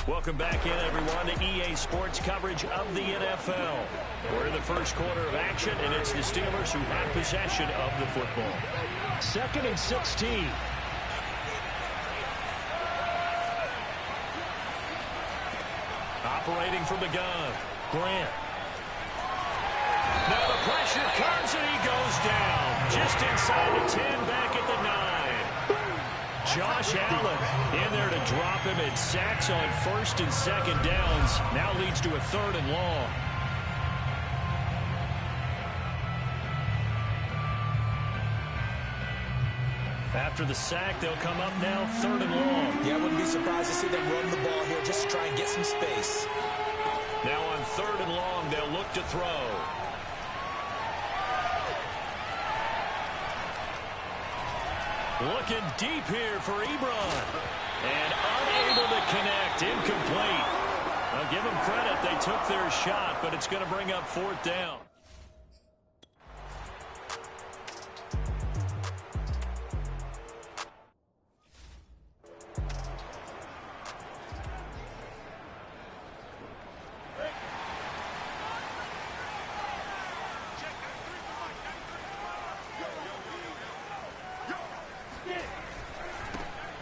Welcome back in, everyone, to EA Sports coverage of the NFL. We're in the first quarter of action, and it's the Steelers who have possession of the football. 2nd and 16. Operating from the gun, Grant. Now the pressure comes, and he goes down. Just inside the 10, back at the 9. Josh Allen in there to drop him, and sacks on 1st and 2nd downs. Now leads to a 3rd and long. After the sack, they'll come up now 3rd and long. Yeah, I wouldn't be surprised to see them run the ball here just to try and get some space. Now on 3rd and long, they'll look to throw. Looking deep here for Ebron. And unable to connect. Incomplete. I'll give them credit. They took their shot, but it's going to bring up 4th down.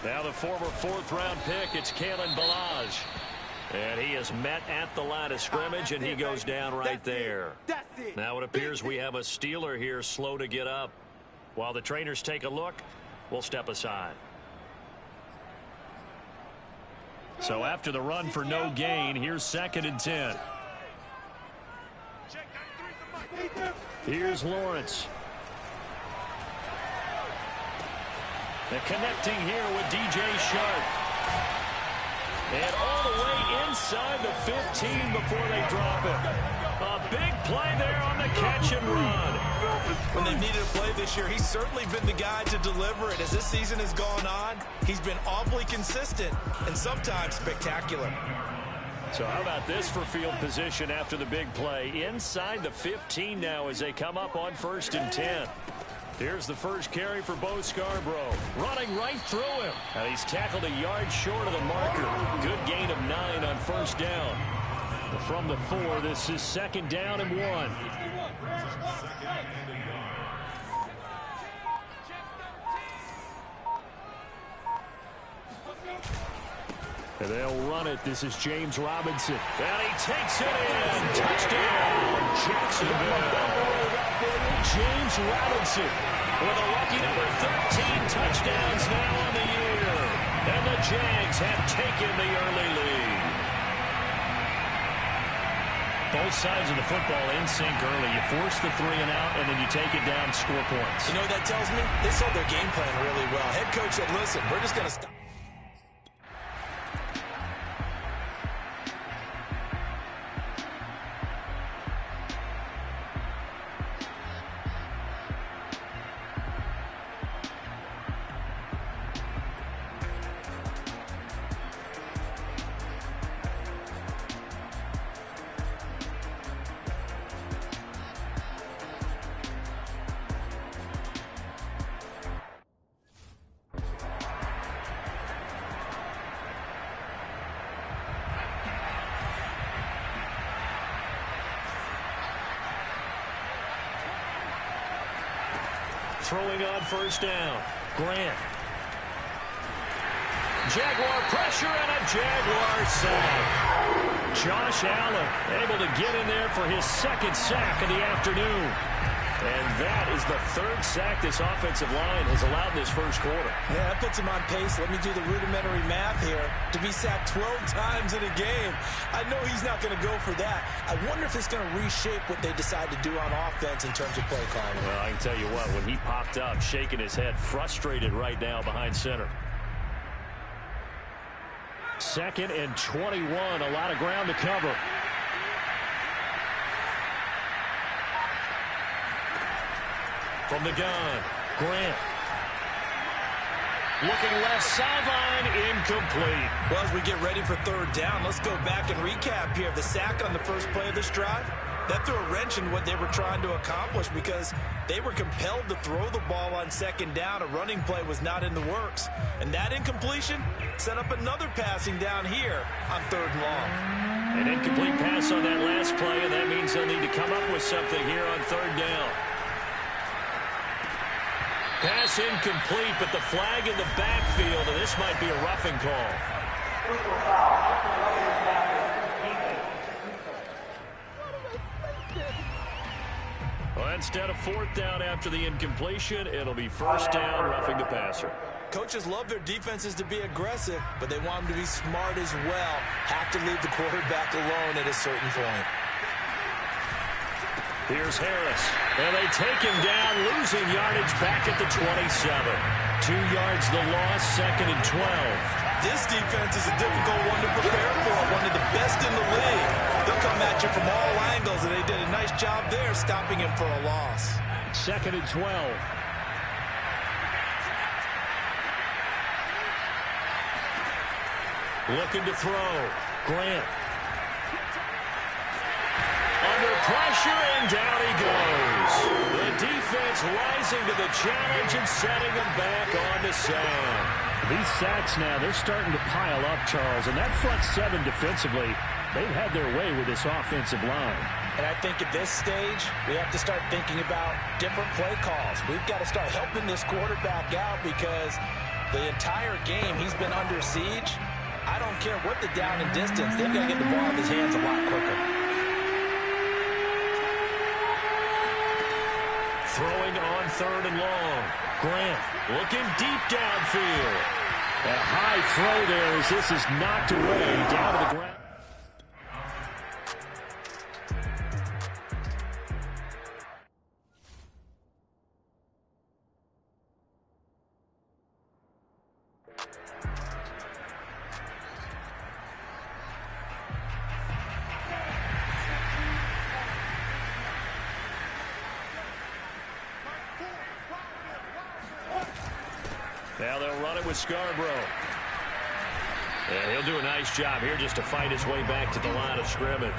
Now the former 4th-round pick, it's Kalen Ballage. And he is met at the line of scrimmage, and he goes down right there. Now it appears we have a Steeler here slow to get up. While the trainers take a look, we'll step aside. So after the run for no gain, here's 2nd and 10. Here's Lawrence. They're connecting here with DJ Sharp. And all the way inside the 15 before they drop it. A big play there on the catch and run. When they've needed a play this year, he's certainly been the guy to deliver it. As this season has gone on, he's been awfully consistent and sometimes spectacular. So how about this for field position after the big play? Inside the 15 now as they come up on 1st and 10. Here's the first carry for Bo Scarborough. Running right through him. And he's tackled a yard short of the marker. Good gain of 9 on 1st down. From the 4, this is 2nd down and 1. And they'll run it. This is James Robinson. And he takes it in. Touchdown, Jacksonville. James Robinson with a lucky number 13 touchdowns now on the year. And the Jags have taken the early lead. Both sides of the football in sync early. You force the 3 and out, and then you take it down, score points. You know what that tells me? They saw their game plan really well. Head coach said, listen, we're just going to stop. Throwing on 1st down, Grant. Jaguar pressure and a Jaguar sack. Josh Allen able to get in there for his 2nd sack of the afternoon. And that is the 3rd sack this offensive line has allowed in this first quarter. Yeah, that puts him on pace. Let me do the rudimentary math here. To be sacked 12 times in a game, I know he's not going to go for that. I wonder if it's going to reshape what they decide to do on offense in terms of play calling. Well, I can tell you what, when he popped up, shaking his head, frustrated right now behind center. 2nd and 21, a lot of ground to cover. From the gun, Grant. Looking left sideline, incomplete. Well, as we get ready for 3rd down, let's go back and recap here. The sack on the first play of this drive, That threw a wrench in what they were trying to accomplish because they were compelled to throw the ball on second down. A running play was not in the works. And that incompletion set up another passing down here on third and long. An incomplete pass on that last play, and that means they'll need to come up with something here on third down. Pass incomplete, but the flag in the backfield, and this might be a roughing call. Well, instead of fourth down after the incompletion, it'll be first down, roughing the passer. Coaches love their defenses to be aggressive, but they want them to be smart as well. Have to leave the quarterback alone at a certain point. Here's Harris. And they take him down, losing yardage back at the 27. 2 yards the loss, second and 12. This defense is a difficult one to prepare for, one of the best in the league. They'll come at you from all angles, and they did a nice job there stopping him for a loss. Second and 12. Looking to throw. Grant. Under pressure, and down he goes. The defense rising to the challenge and setting him back on the sand. These sacks now, they're starting to pile up, Charles. And that front seven defensively, they've had their way with this offensive line. And I think at this stage, we have to start thinking about different play calls. We've got to start helping this quarterback out because the entire game he's been under siege. I don't care what the down and distance. They've got to get the ball in his hands a lot quicker. Throwing on third and long. Grant looking deep downfield. A high throw there as this is knocked away down to the ground. Now they'll run it with Scarborough. And he'll do a nice job here just to fight his way back to the line of scrimmage.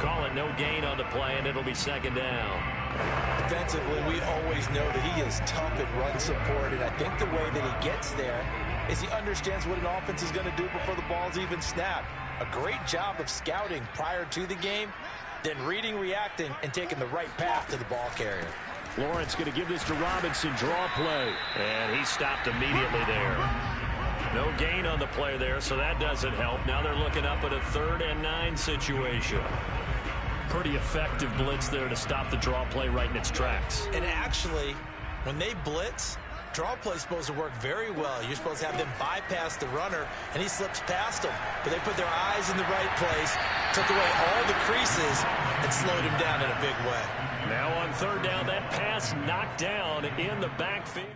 Call it no gain on the play, and it'll be second down. Defensively, we always know that he is tough at run support, and I think the way that he gets there is he understands what an offense is going to do before the ball's even snapped. A great job of scouting prior to the game, then reading, reacting, and taking the right path to the ball carrier. Lawrence going to give this to Robinson, draw play. And he stopped immediately there. No gain on the play there, so that doesn't help. Now they're looking up at a 3rd and 9 situation. Pretty effective blitz there to stop the draw play right in its tracks. And actually, when they blitz, draw play is supposed to work very well. You're supposed to have them bypass the runner, and he slips past them. But they put their eyes in the right place, took away all the creases, and slowed him down in a big way. Now on third down, that pass knocked down in the backfield.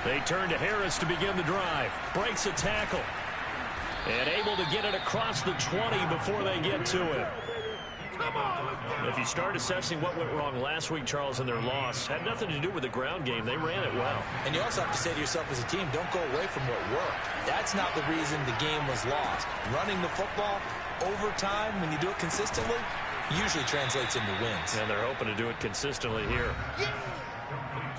They turn to Harris to begin the drive. Breaks a tackle. And able to get it across the 20 before they get to it. If you start assessing what went wrong last week, Charles, in their loss, had nothing to do with the ground game. They ran it well. And you also have to say to yourself as a team, don't go away from what worked. That's not the reason the game was lost. Running the football over time, when you do it consistently, usually translates into wins. And they're hoping to do it consistently here.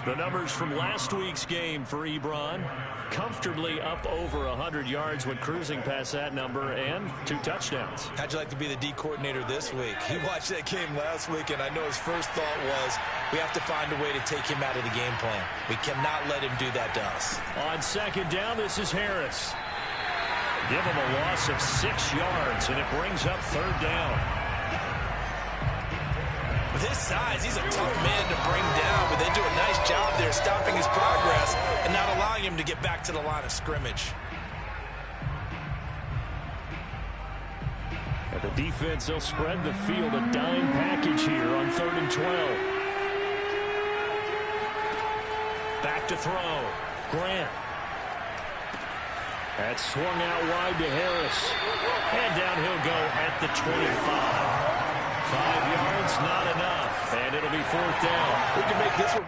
The numbers from last week's game for Ebron. Comfortably up over 100 yards when cruising past that number, and 2 touchdowns. How'd you like to be the D coordinator this week? He watched that game last week, and I know his first thought was, we have to find a way to take him out of the game plan. We cannot let him do that to us. On second down, this is Harris. Give him a loss of 6 yards, and it brings up third down. With his size, he's a tough man to bring down, but they do a nice job there stopping his progress and not allowing him to get back to the line of scrimmage. And the defense, they'll spread the field, a dime package here on 3rd and 12. Back to throw. Grant. That's swung out wide to Harris. And down he'll go at the 25. 5 yards, not enough. And it'll be 4th down. We can make this one.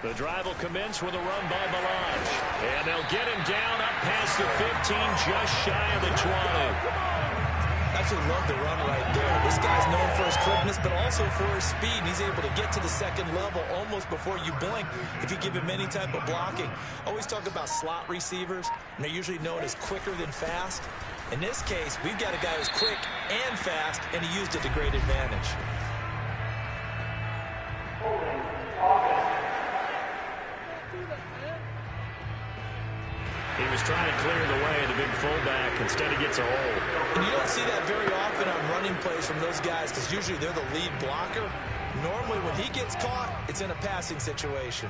The drive will commence with a run by Balaj. And they'll get him down up past the 15, just shy of the 20. Absolutely love the run right there. This guy's known for his quickness, but also for his speed. He's able to get to the second level almost before you blink if you give him any type of blocking. Always talk about slot receivers, and they're usually known as quicker than fast. In this case, we've got a guy who's quick and fast, and he used it to great advantage. He was trying to clear the way, the big fullback. Instead, he gets a hole. And you don't see that very often on running plays from those guys because usually they're the lead blocker. Normally, when he gets caught, it's in a passing situation.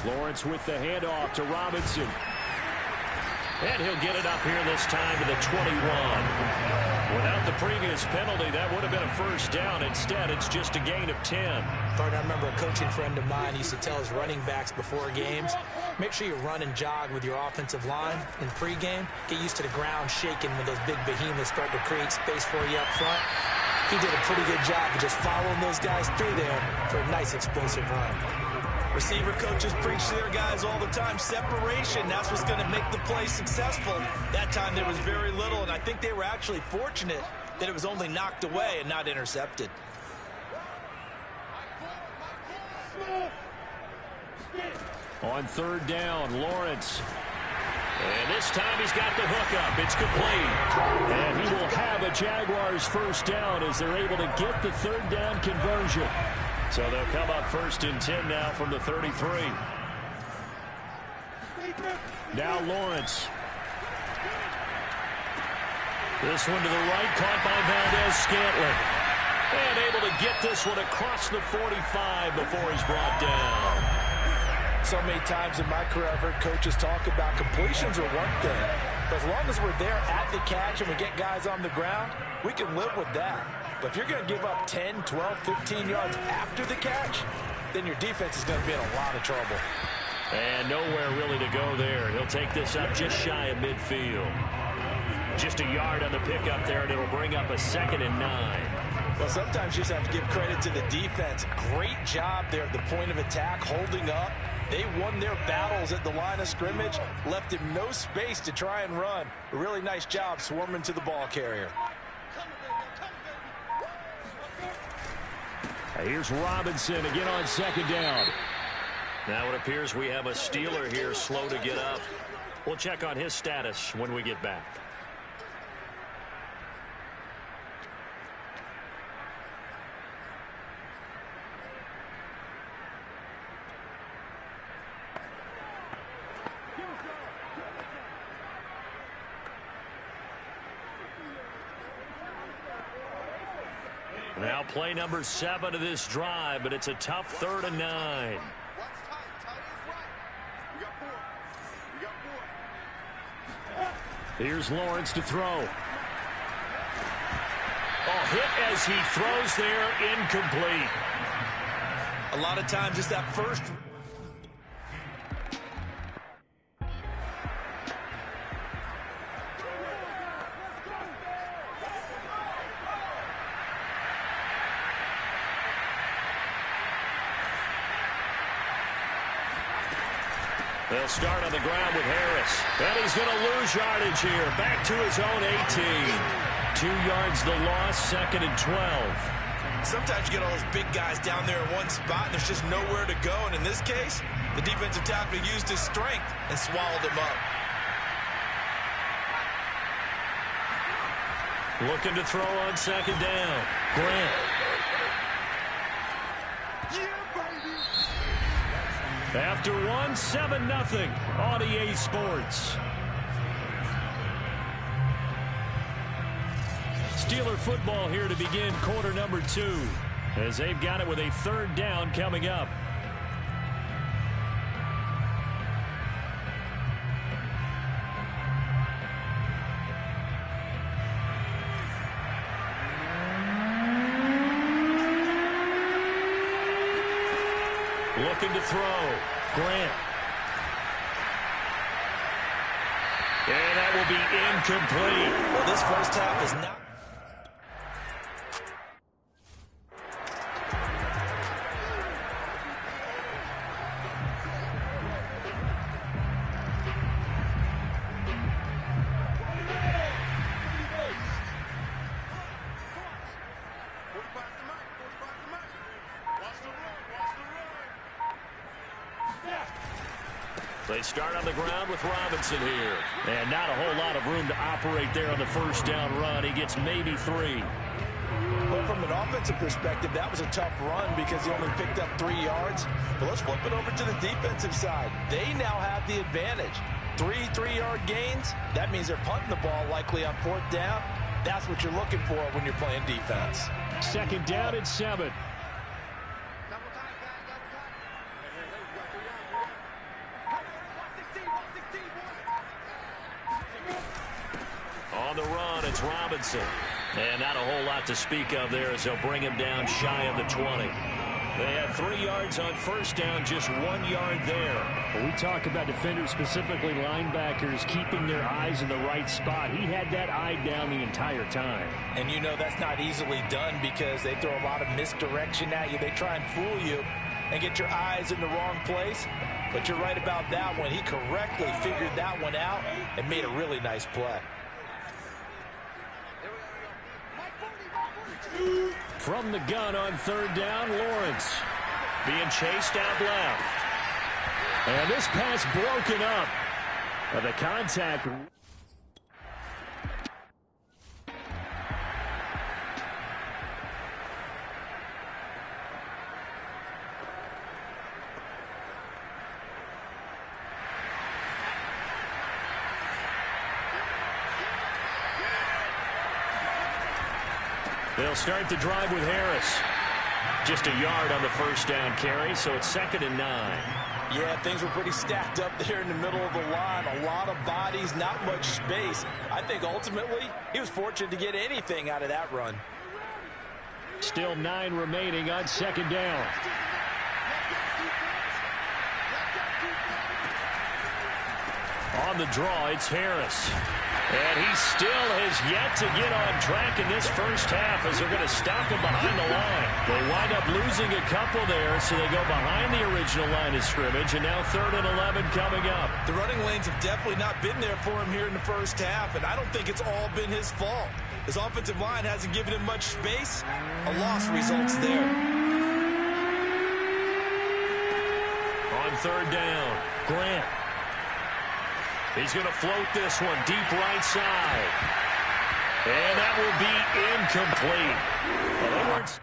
Lawrence with the handoff to Robinson. And he'll get it up here this time to the 21. Without the previous penalty, that would have been a first down. Instead, it's just a gain of 10. Partner, I remember a coaching friend of mine used to tell his running backs before games, make sure you run and jog with your offensive line in pregame. Get used to the ground shaking when those big behemoths start to create space for you up front. He did a pretty good job of just following those guys through there for a nice explosive run. Receiver coaches preach to their guys all the time. Separation, that's what's going to make the play successful. That time there was very little, and I think they were actually fortunate that it was only knocked away and not intercepted. On 3rd down, Lawrence. And this time he's got the hook up. It's complete. And he will have a Jaguars first down as they're able to get the 3rd down conversion. So they'll come up 1st and 10 now from the 33. Now Lawrence. This one to the right, caught by Valdez-Scantling. And able to get this one across the 45 before he's brought down. So many times in my career, I've heard coaches talk about completions are one thing. But as long as we're there at the catch and we get guys on the ground, we can live with that. But if you're going to give up 10, 12, 15 yards after the catch, then your defense is going to be in a lot of trouble. And nowhere really to go there. He'll take this up just shy of midfield. Just a yard on the pickup there, and it'll bring up a 2nd and 9. Well, sometimes you just have to give credit to the defense. Great job there at the point of attack, holding up. They won their battles at the line of scrimmage, left him no space to try and run. A really nice job swarming to the ball carrier. Here's Robinson again on 2nd down. Now it appears we have a Steeler here slow to get up. We'll check on his status when we get back. Now play number 7 of this drive, but it's a tough 3rd and 9. Here's Lawrence to throw. Oh, hit as he throws there, incomplete. A lot of times it's that first. They'll start on the ground with Harris. And he's going to lose yardage here. Back to his own 18. 2 yards the loss, 2nd and 12. Sometimes you get all those big guys down there in one spot, and there's just nowhere to go. And in this case, the defensive tackle used his strength and swallowed him up. Looking to throw on 2nd down. Grant. After one, 7-0 on EA Sports. Steeler football here to begin quarter number 2, as they've got it with a third down coming up. Looking to throw. Grant. And that will be incomplete. Well, this first half is not. They start on the ground with Robinson here. And not a whole lot of room to operate there on the first down run. He gets maybe 3. Well, from an offensive perspective, that was a tough run because he only picked up 3 yards. But let's flip it over to the defensive side. They now have the advantage. 3 3-yard gains. That means they're punting the ball likely on 4th down. That's what you're looking for when you're playing defense. Second down and 7. On the run, it's Robinson. And not a whole lot to speak of there as they'll bring him down shy of the 20. They had 3 yards on first down, just 1 yard there. When we talk about defenders, specifically linebackers, keeping their eyes in the right spot. He had that eye down the entire time. And you know that's not easily done because they throw a lot of misdirection at you. They try and fool you and get your eyes in the wrong place. But you're right about that one. He correctly figured that one out and made a really nice play. From the gun on third down, Lawrence being chased out left. And this pass broken up. The contact. They'll start the drive with Harris. Just a yard on the first down carry, so it's 2nd and 9. Yeah, things were pretty stacked up there in the middle of the line. A lot of bodies, not much space. I think ultimately he was fortunate to get anything out of that run. Still 9 remaining on 2nd down. On the draw, it's Harris. And he still has yet to get on track in this first half as they're going to stop him behind the line. They wind up losing a couple there, so they go behind the original line of scrimmage, and now 3rd and 11 coming up. The running lanes have definitely not been there for him here in the first half, and I don't think it's all been his fault. His offensive line hasn't given him much space. A loss results there. On 3rd down, Grant. He's going to float this one deep right side. And that will be incomplete. Well, they weren't.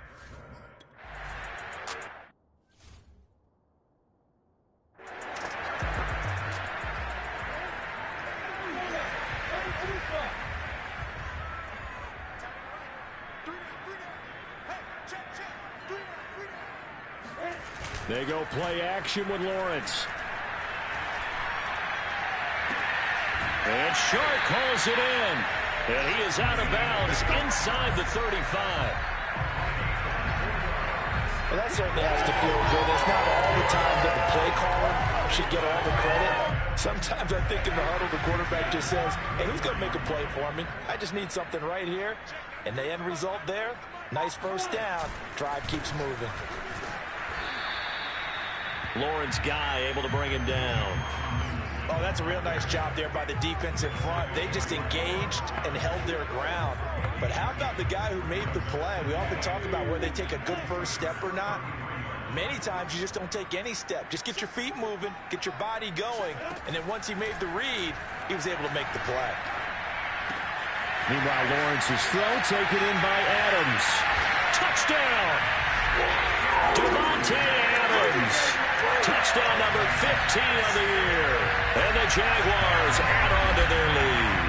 They go play action with Lawrence. And Shark calls it in. And he is out of bounds inside the 35. Well, that certainly has to feel good. It's not all the time that the play caller should get all the credit. Sometimes I think in the huddle, the quarterback just says, hey, who's going to make a play for me? I just need something right here. And the end result there, nice first down. Drive keeps moving. Lawrence guy able to bring him down. Oh, that's a real nice job there by the defensive front. They just engaged and held their ground. But how about the guy who made the play? We often talk about whether they take a good first step or not. Many times you just don't take any step. Just get your feet moving, get your body going, and then once he made the read, he was able to make the play. Meanwhile, Lawrence's throw taken in by Adams. Touchdown! Devontae Adams. Touchdown number 15 of the year. And the Jaguars add on to their lead.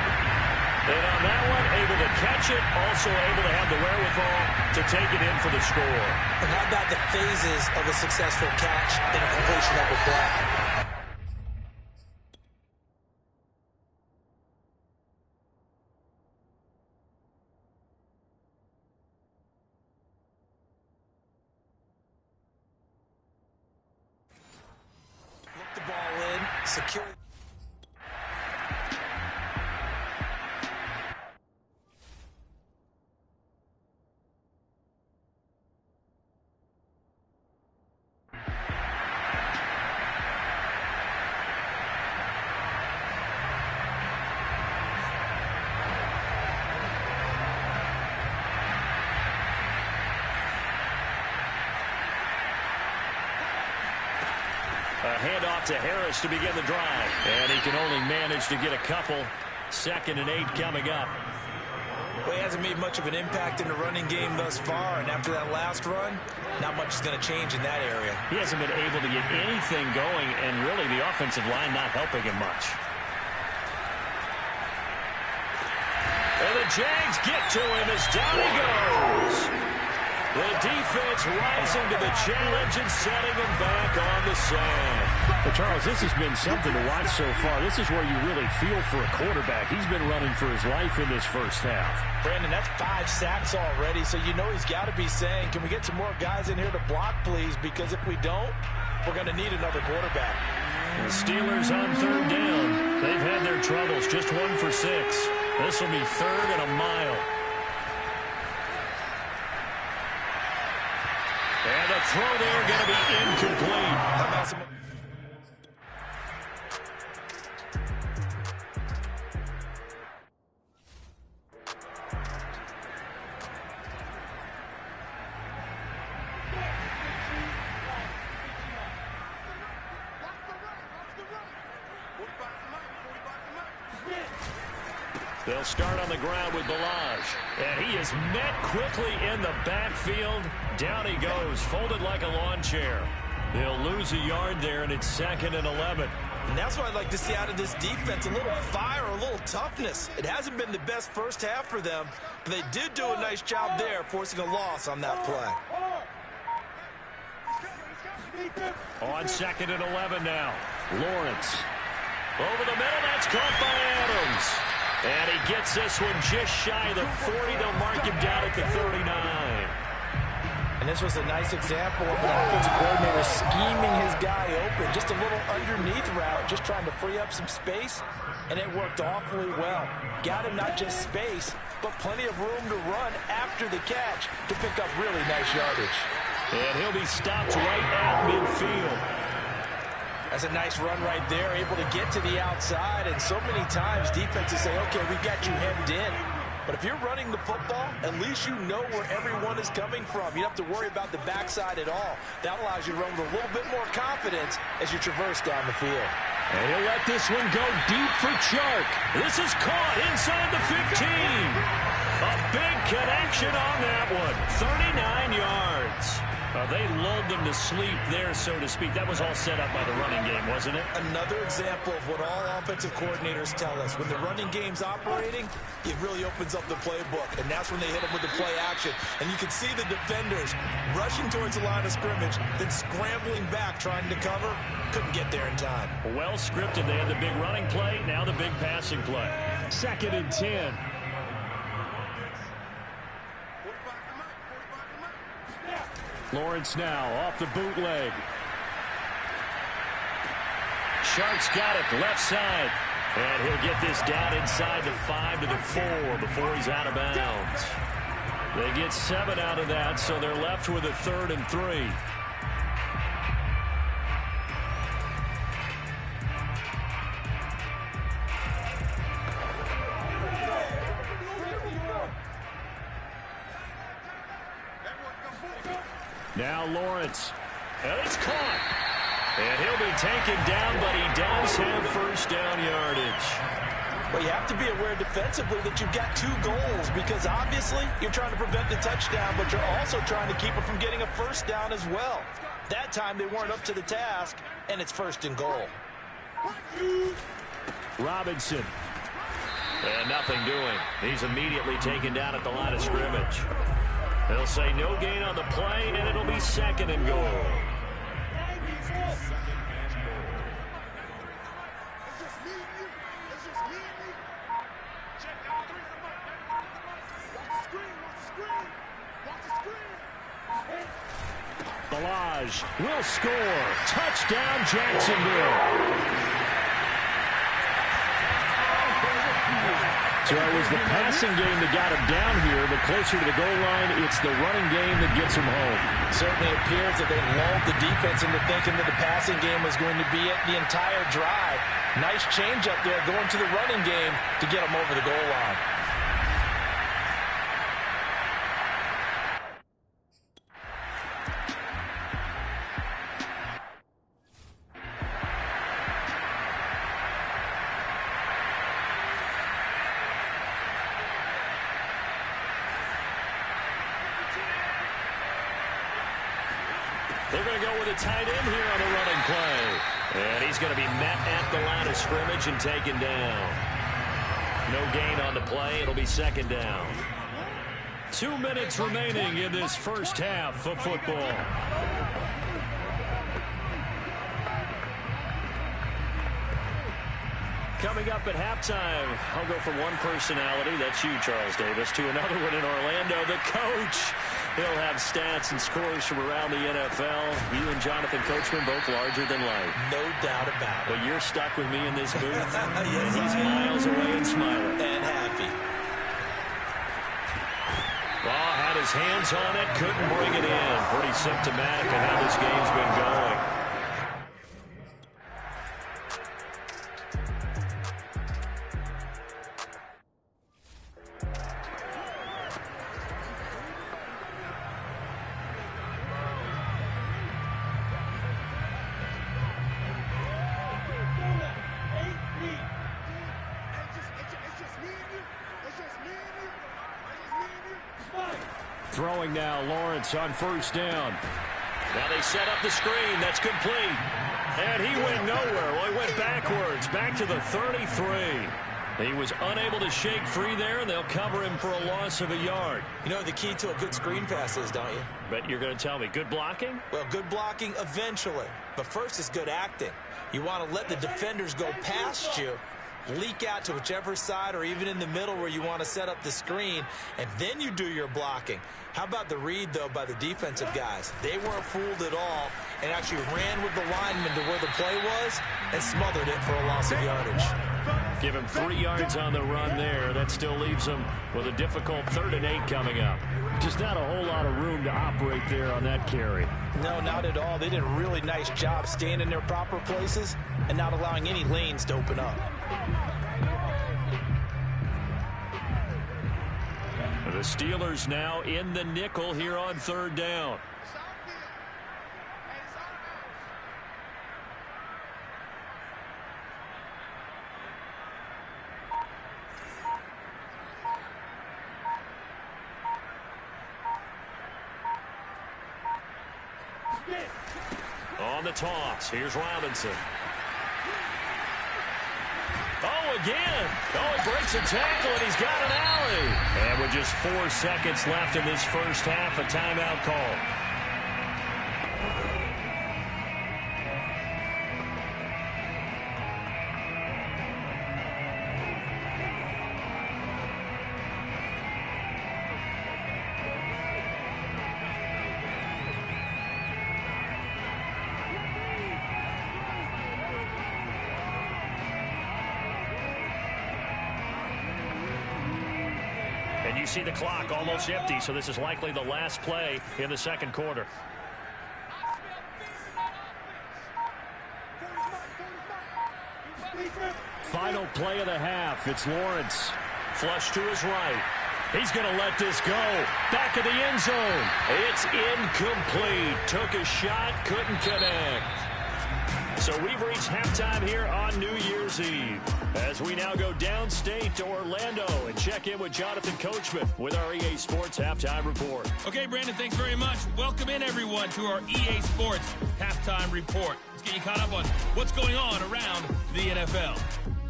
And on that one, able to catch it, also able to have the wherewithal to take it in for the score. And how about the phases of a successful catch and a completion of a play? Look the ball in, secure. A handoff to Harris to begin the drive. And he can only manage to get a couple. 2nd and 8 coming up. Well, he hasn't made much of an impact in the running game thus far, and after that last run, not much is going to change in that area. He hasn't been able to get anything going, and really the offensive line not helping him much. And the Jags get to him as down he goes. The defense rising to the challenge and setting him back on the sand. Well, Charles, this has been something to watch so far. This is where you really feel for a quarterback. He's been running for his life in this first half. Brandon, that's 5 sacks already, so you know he's got to be saying, can we get some more guys in here to block, please? Because if we don't, we're going to need another quarterback. The Steelers on 3rd down. They've had their troubles, just 1 for 6. This will be 3rd and a mile. And the throw there going to be incomplete. How about some... They'll start on the ground with Balaj. And he is met quickly in the backfield. Down he goes, folded like a lawn chair. They'll lose a yard there, and it's 2nd and 11. And that's what I'd like to see out of this defense, a little fire, a little toughness. It hasn't been the best first half for them, but they did do a nice job there, forcing a loss on that play. On 2nd and 11 now. Lawrence. Over the middle, that's caught by Adams. And he gets this one just shy of the 40. They'll mark him down at the 39. And this was a nice example of an offensive coordinator scheming his guy open. Just a little underneath route, just trying to free up some space. And it worked awfully well. Got him not just space, but plenty of room to run after the catch to pick up really nice yardage. And he'll be stopped right at midfield. That's a nice run right there, able to get to the outside. And so many times defenses say, okay, we got you hemmed in. But if you're running the football, at least you know where everyone is coming from. You don't have to worry about the backside at all. That allows you to run with a little bit more confidence as you traverse down the field. And he'll let this one go deep for Chark. This is caught inside the 15. A big connection on that one. 39 yards. They lulled them to sleep there, so to speak. That was all set up by the running game, wasn't it? Another example of what all offensive coordinators tell us. When the running game's operating, it really opens up the playbook, and that's when they hit them with the play action. And you can see the defenders rushing towards the line of scrimmage, then scrambling back, trying to cover. Couldn't get there in time. Well scripted. They had the big running play, now the big passing play. 2nd and 10. Lawrence now off the bootleg. Shark's got it left side. And he'll get this down inside the 5 to the 4 before he's out of bounds. They get 7 out of that, so they're left with a 3rd and 3. Now Lawrence. And it's caught. And he'll be taken down, but he does have first down yardage. Well, you have to be aware defensively that you've got 2 goals because obviously you're trying to prevent the touchdown, but you're also trying to keep it from getting a first down as well. That time they weren't up to the task, and it's 1st and goal. Robinson. And nothing doing. He's immediately taken down at the line of scrimmage. They'll say no gain on the play, and it'll be second and goal. Balaj will score. Touchdown, Jacksonville. So it was the passing game that got him down here, but closer to the goal line, it's the running game that gets him home. Certainly appears that they lulled the defense into thinking that the passing game was going to be it the entire drive. Nice change up there going to the running game to get him over the goal line. They're going to go with a tight end here on the running play. And he's going to be met at the line of scrimmage and taken down. No gain on the play. It'll be second down. 2 minutes remaining in this first half of football. Coming up at halftime, I'll go from one personality, that's you, Charles Davis, to another one in Orlando, the coach. He'll have stats and scores from around the NFL. You and Jonathan Coachman both larger than life. No doubt about it. But you're stuck with me in this booth, Yes, and he's miles away and smiling. And happy. Well, had his hands on it, couldn't bring it in. Pretty symptomatic of how this game's been going. Throwing now, Lawrence on first down. Now they set up the screen. That's complete. And he went nowhere. Well, he went backwards, back to the 33. He was unable to shake free there, and they'll cover him for a loss of a yard. You know what the key to a good screen pass is, don't you? But you're going to tell me, good blocking? Well, good blocking eventually. But first is good acting. You want to let the defenders go past you, leak out to whichever side or even in the middle where you want to set up the screen, and then you do your blocking. How about the read, though, by the defensive guys? They weren't fooled at all and actually ran with the lineman to where the play was and smothered it for a loss of yardage. Give him 3 yards on the run there. That still leaves him with a difficult 3rd and 8 coming up. Just not a whole lot of room to operate there on that carry. No, not at all. They did a really nice job staying in their proper places and not allowing any lanes to open up. The Steelers now in the nickel here on 3rd down. On the toss, here's Robinson. Oh, again. Oh, he breaks a tackle, and he's got an alley. And with just 4 seconds left in this first half, a timeout call. And you see the clock almost empty, so this is likely the last play in the second quarter. Final play of the half. It's Lawrence. Flush to his right. He's going to let this go. Back of the end zone. It's incomplete. Took a shot, couldn't connect. So we've reached halftime here on New Year's Eve, as we now go downstate to Orlando and check in with Jonathan Coachman with our EA Sports Halftime Report. Okay, Brandon, thanks very much. Welcome in, everyone, to our EA Sports Halftime Report. Let's get you caught up on what's going on around the NFL.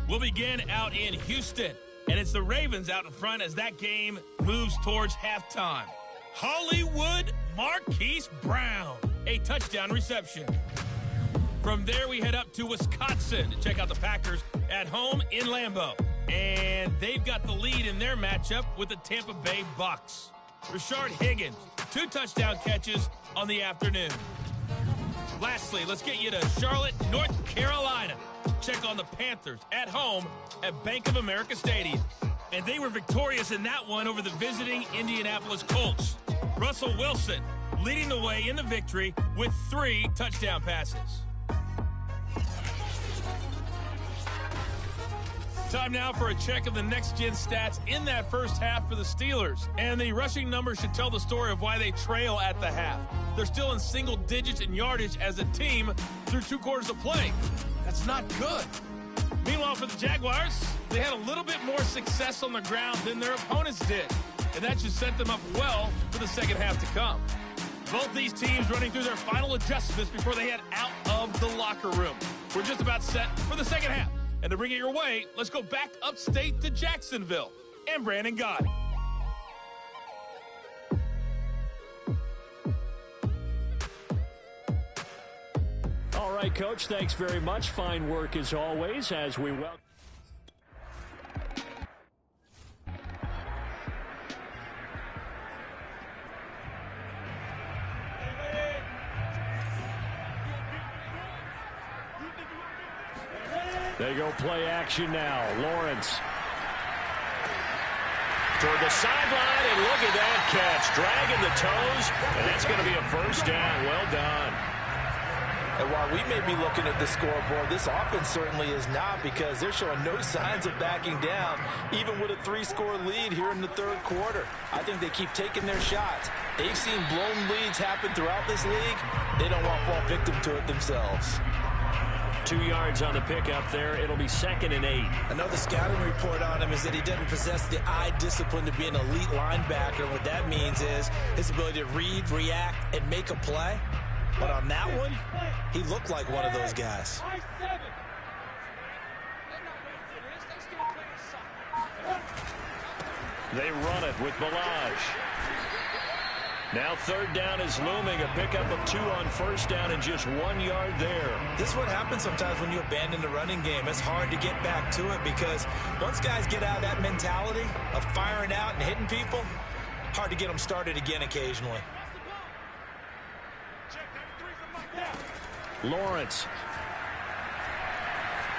We'll begin out in Houston. And it's the Ravens out in front as that game moves towards halftime. Hollywood Marquise Brown, a touchdown reception. From there, we head up to Wisconsin to check out the Packers at home in Lambeau. And they've got the lead in their matchup with the Tampa Bay Bucks. Rashard Higgins, 2 touchdown catches on the afternoon. Lastly, let's get you to Charlotte, North Carolina. Check on the Panthers at home at Bank of America Stadium. And they were victorious in that one over the visiting Indianapolis Colts. Russell Wilson leading the way in the victory with 3 touchdown passes. Time now for a check of the next-gen stats in that first half for the Steelers. And the rushing numbers should tell the story of why they trail at the half. They're still in single digits in yardage as a team through 2 quarters of play. That's not good. Meanwhile, for the Jaguars, they had a little bit more success on the ground than their opponents did. And that should set them up well for the second half to come. Both these teams running through their final adjustments before they head out of the locker room. We're just about set for the second half. And to bring it your way, let's go back upstate to Jacksonville and Brandon Gott. All right, Coach, thanks very much. Fine work as always as we welcome. They go play action now. Lawrence. Toward the sideline, and look at that catch. Dragging the toes, and that's going to be a first down. Well done. And while we may be looking at the scoreboard, this offense certainly is not, because they're showing no signs of backing down, even with a 3-score lead here in the third quarter. I think they keep taking their shots. They've seen blown leads happen throughout this league. They don't want to fall victim to it themselves. 2 yards on the pickup there. It'll be 2nd and 8. Another scouting report on him is that he doesn't possess the eye discipline to be an elite linebacker. And what that means is his ability to read, react, and make a play. But on that one, he looked like one of those guys. They run it with Balaj. Now 3rd down is looming. A pickup of 2 on 1st down and just 1 yard there. This is what happens sometimes when you abandon the running game. It's hard to get back to it, because once guys get out of that mentality of firing out and hitting people, hard to get them started again occasionally. Lawrence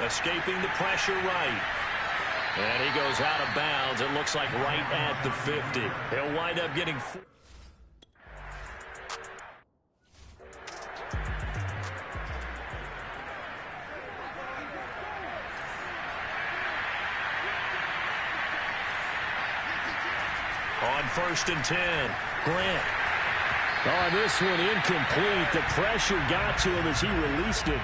escaping the pressure right. And he goes out of bounds. It looks like right at the 50. He'll wind up getting... On 1st and 10, Grant. Oh, this one incomplete. The pressure got to him as he released it.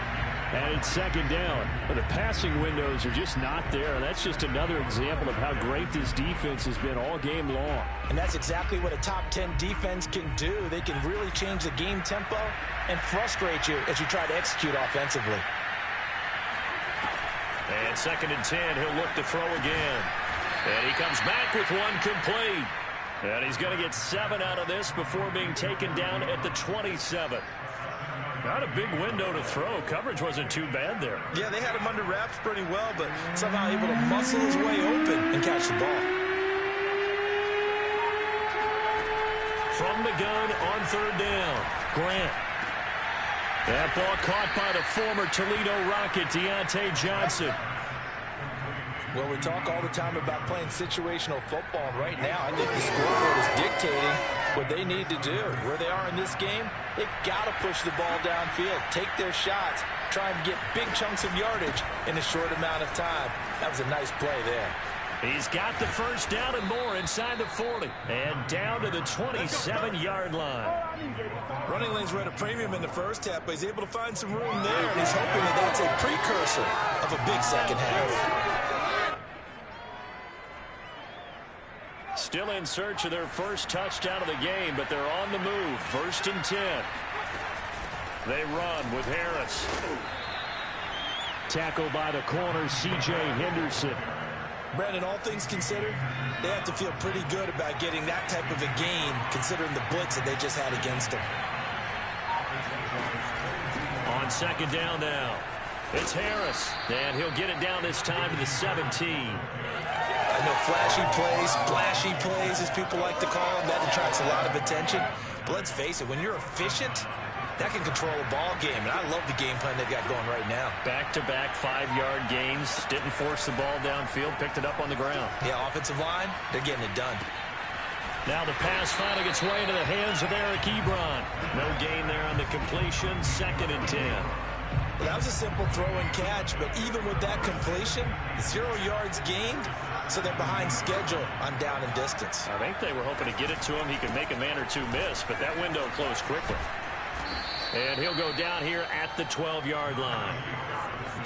And it's 2nd down. But the passing windows are just not there. That's just another example of how great this defense has been all game long. And that's exactly what a top 10 defense can do. They can really change the game tempo and frustrate you as you try to execute offensively. And 2nd and 10, he'll look to throw again. And he comes back with one complete. And he's going to get 7 out of this before being taken down at the 27. Not a big window to throw. Coverage wasn't too bad there. Yeah, they had him under wraps pretty well, but somehow able to muscle his way open and catch the ball. From the gun on 3rd down, Grant. That ball caught by the former Toledo Rocket, Deontay Johnson. Well, we talk all the time about playing situational football, and right now I think the scoreboard is dictating what they need to do. Where they are in this game, they've got to push the ball downfield, take their shots, try and get big chunks of yardage in a short amount of time. That was a nice play there. He's got the 1st down and more inside the 40. And down to the 27-yard line. Running lanes were at a premium in the first half, but he's able to find some room there, and he's hoping that that's a precursor of a big second half. Still in search of their first touchdown of the game, but they're on the move. 1st and 10. They run with Harris. Tackle by the corner, C.J. Henderson. Brandon, all things considered, they have to feel pretty good about getting that type of a gain, considering the blitz that they just had against them. On second down now, it's Harris, and he'll get it down this time to the 17. I know flashy plays, splashy plays, as people like to call them, that attracts a lot of attention. But let's face it, when you're efficient, that can control a ball game, and I love the game plan they've got going right now. Back-to-back 5-yard gains, didn't force the ball downfield, picked it up on the ground. Yeah, offensive line, they're getting it done. Now the pass finally gets way into the hands of Eric Ebron. No gain there on the completion, 2nd and 10. Well, that was a simple throw and catch, but even with that completion, 0 yards gained, so they're behind schedule on down and distance. I think they were hoping to get it to him. He could make a man or two miss, but that window closed quickly. And he'll go down here at the 12-yard line.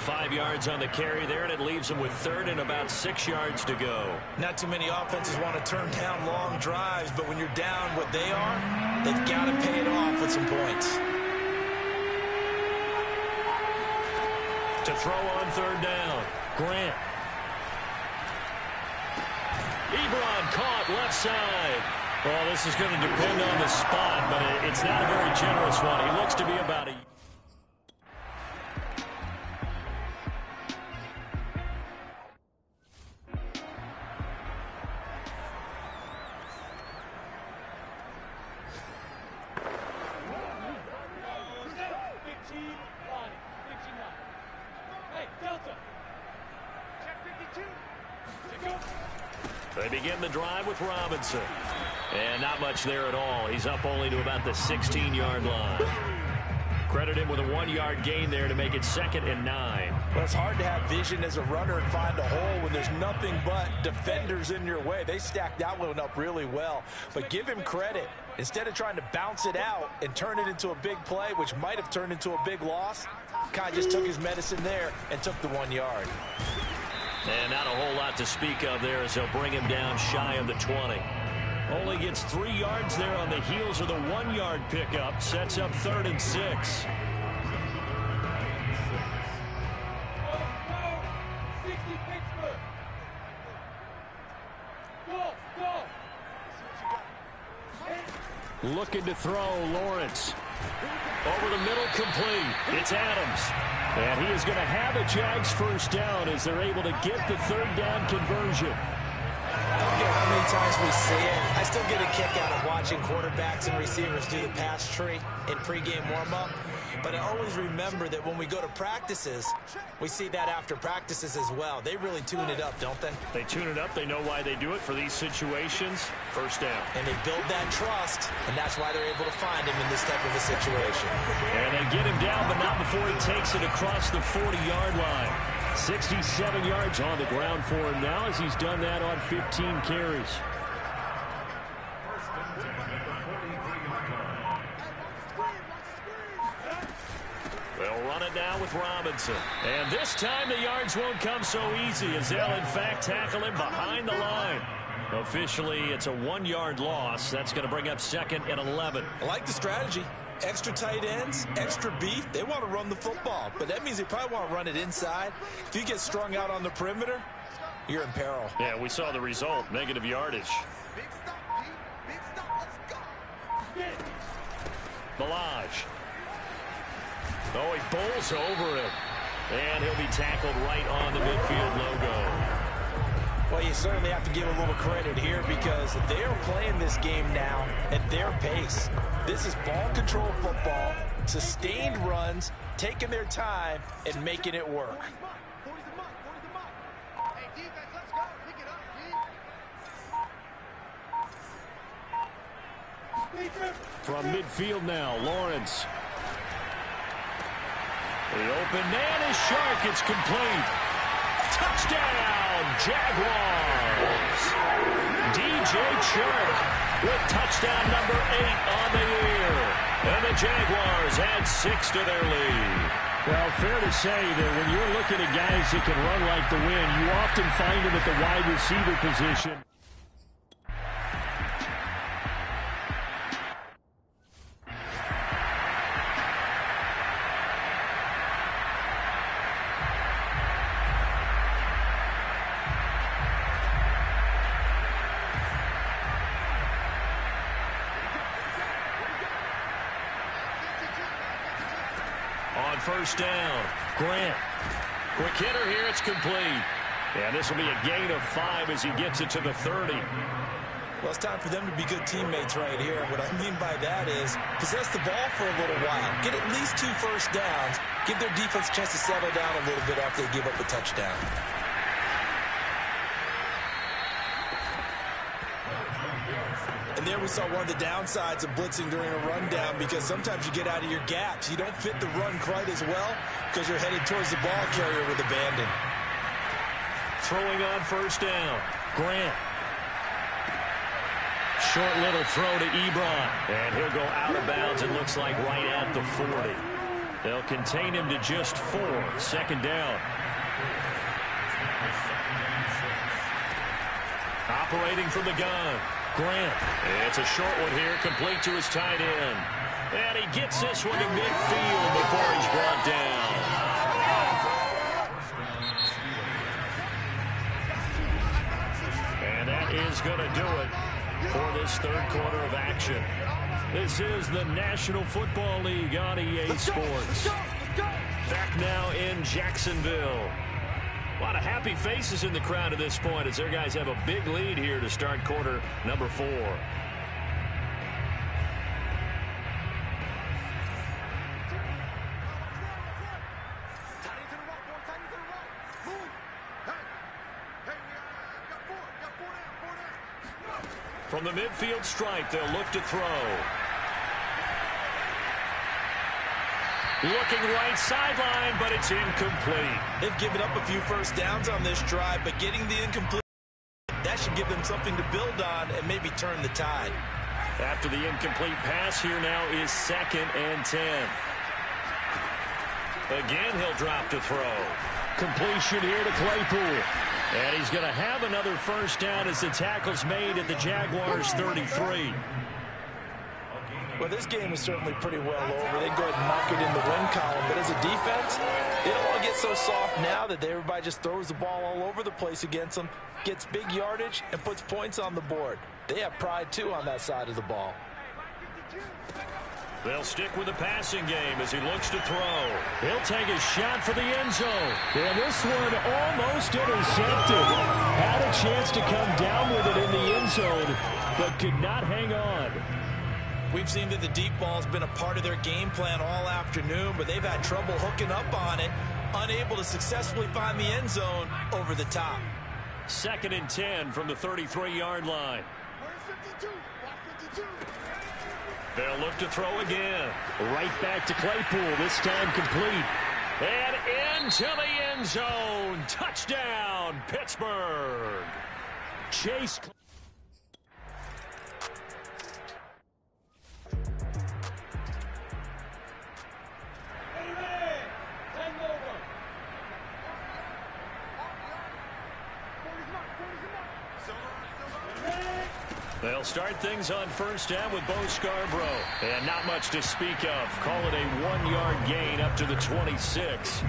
5 yards on the carry there, and it leaves him with 3rd and about 6 yards to go. Not too many offenses want to turn down long drives, but when you're down what they are, they've got to pay it off with some points. To throw on 3rd down, Grant. Ebron caught left side. Well, this is going to depend on the spot, but it's not a very generous one. He looks to be about a... They begin the drive with Robinson. And not much there at all. He's up only to about the 16-yard line. Credit him with a 1-yard gain there to make it 2nd and 9. Well, it's hard to have vision as a runner and find a hole when there's nothing but defenders in your way. They stacked that one up really well. But give him credit. Instead of trying to bounce it out and turn it into a big play, which might have turned into a big loss, Kai just took his medicine there and took the 1 yard. And not a whole lot to speak of there as they'll bring him down shy of the 20. Only gets 3 yards there on the heels of the 1-yard pickup. Sets up 3rd and 6. Looking to throw, Lawrence. Over the middle, complete. It's Adams. And he is going to have a Jags first down as they're able to get the 3rd down conversion. I don't care how many times we see it. I still get a kick out of watching quarterbacks and receivers do the pass tree in pregame warm-up. But I always remember that when we go to practices, we see that after practices as well. They really tune it up, don't they? They tune it up. They know why they do it for these situations. First down. And they build that trust, and that's why they're able to find him in this type of a situation. And they get him down, but not before he takes it across the 40-yard line. 67 yards on the ground for him now as he's done that on 15 carries. They'll run it now with Robinson. And this time the yards won't come so easy as they'll in fact tackle him behind the line. Officially, it's a 1-yard loss. That's going to bring up 2nd and 11. I like the strategy. Extra tight ends, extra beef. They want to run the football, but that means they probably want to run it inside. If you get strung out on the perimeter, you're in peril. Yeah, we saw the result. Negative yardage. Balaj. Oh, he bowls over him. And he'll be tackled right on the midfield logo. Well, you certainly have to give a little credit here because they are playing this game now at their pace. This is ball control football, sustained runs, taking their time, and making it work. From midfield now, Lawrence. The open man is sharp. It's complete. Touchdown, Jaguars. DJ Chark with touchdown number 8 on the year. And the Jaguars add 6 to their lead. Well, fair to say that when you're looking at guys that can run like the wind, you often find them at the wide receiver position. On first down, Grant. Quick hitter here, it's complete. And this will be a gain of 5 as he gets it to the 30. Well, it's time for them to be good teammates right here. What I mean by that is possess the ball for a little while. Get at least 2 first downs. Give their defense a chance to settle down a little bit after they give up a touchdown. And there we saw one of the downsides of blitzing during a rundown, because sometimes you get out of your gaps. You don't fit the run quite as well because you're headed towards the ball carrier with abandon. Throwing on first down, Grant. Short little throw to Ebron. And he'll go out of bounds, it looks like right at the 40. They'll contain him to just 4. Second down. Operating from the gun, Grant. It's a short one here, complete to his tight end. And he gets this one to midfield before he's brought down. And that is going to do it for this third quarter of action. This is the National Football League on EA Sports. Back now in Jacksonville. A lot of happy faces in the crowd at this point as their guys have a big lead here to start quarter number 4. From the midfield stripe, they'll look to throw. Looking right sideline, but it's incomplete. They've given up a few first downs on this drive, but getting the incomplete, that should give them something to build on and maybe turn the tide. After the incomplete pass, here now is 2nd and 10. Again, he'll drop to throw. Completion here to Claypool. And he's going to have another first down as the tackle's made at the Jaguars' 33. Well, this game is certainly pretty well over. They can go ahead and mark it in the win column. But as a defense, they don't want to get so soft now that everybody just throws the ball all over the place against them, gets big yardage, and puts points on the board. They have pride, too, on that side of the ball. They'll stick with the passing game as he looks to throw. He'll take a shot for the end zone. And this one almost intercepted. Had a chance to come down with it in the end zone, but could not hang on. We've seen that the deep ball has been a part of their game plan all afternoon, but they've had trouble hooking up on it, unable to successfully find the end zone over the top. 2nd and 10 from the 33-yard line. They'll look to throw again. Right back to Claypool, this time complete. And into the end zone. Touchdown, Pittsburgh. Chase. They'll start things on first down with Bo Scarborough. And not much to speak of. Call it a 1-yard gain up to the 26.